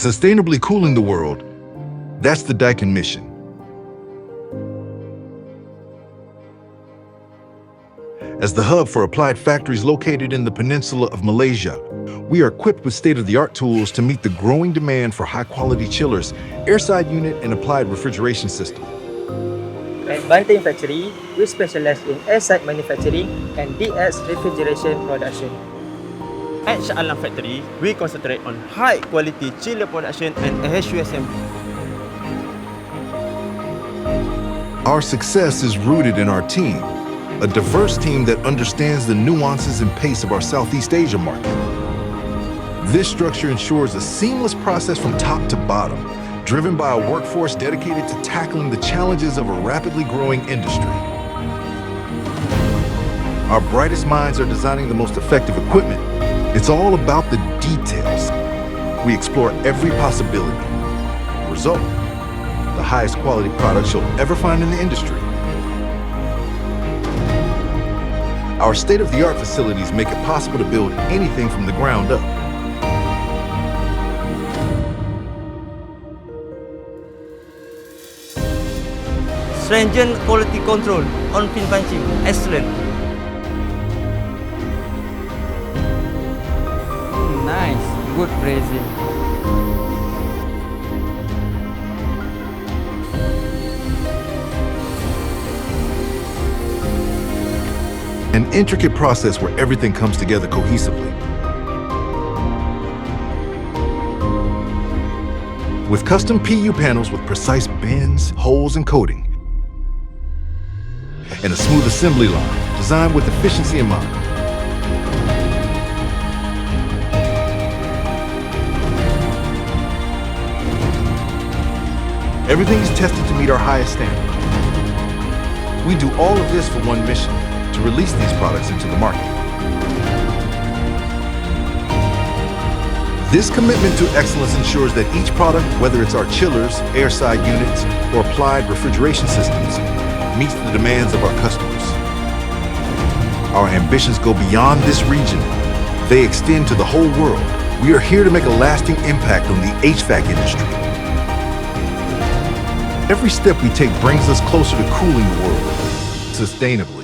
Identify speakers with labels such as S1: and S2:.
S1: Sustainably cooling the world, that's the Daikin mission. As the hub for applied factories located in the peninsula of Malaysia, we are equipped with state-of-the-art tools to meet the growing demand for high-quality chillers, airside unit, and applied refrigeration system.
S2: At Banting Factory, we specialize in airside manufacturing and DRM refrigeration production.
S3: At Shah Alam Factory, we concentrate on high-quality chiller production and HVAC assembly.
S1: Our success is rooted in our team, a diverse team that understands the nuances and pace of our Southeast Asia market. This structure ensures a seamless process from top to bottom, driven by a workforce dedicated to tackling the challenges of a rapidly growing industry. Our brightest minds are designing the most effective equipment. It's all about the details. We explore every possibility. Result, the highest quality product you'll ever find in the industry. Our state-of-the-art facilities make it possible to build anything from the ground up.
S3: Stringent quality control on pin punching, excellent.
S4: Nice, good phrasing.
S1: An intricate process where everything comes together cohesively. With custom PU panels with precise bends, holes, and coating, and a smooth assembly line designed with efficiency in mind. Everything is tested to meet our highest standards. We do all of this for one mission: to release these products into the market. This commitment to excellence ensures that each product, whether it's our chillers, airside units, or applied refrigeration systems, meets the demands of our customers. Our ambitions go beyond this region. They extend to the whole world. We are here to make a lasting impact on the HVAC industry. Every step we take brings us closer to cooling the world sustainably.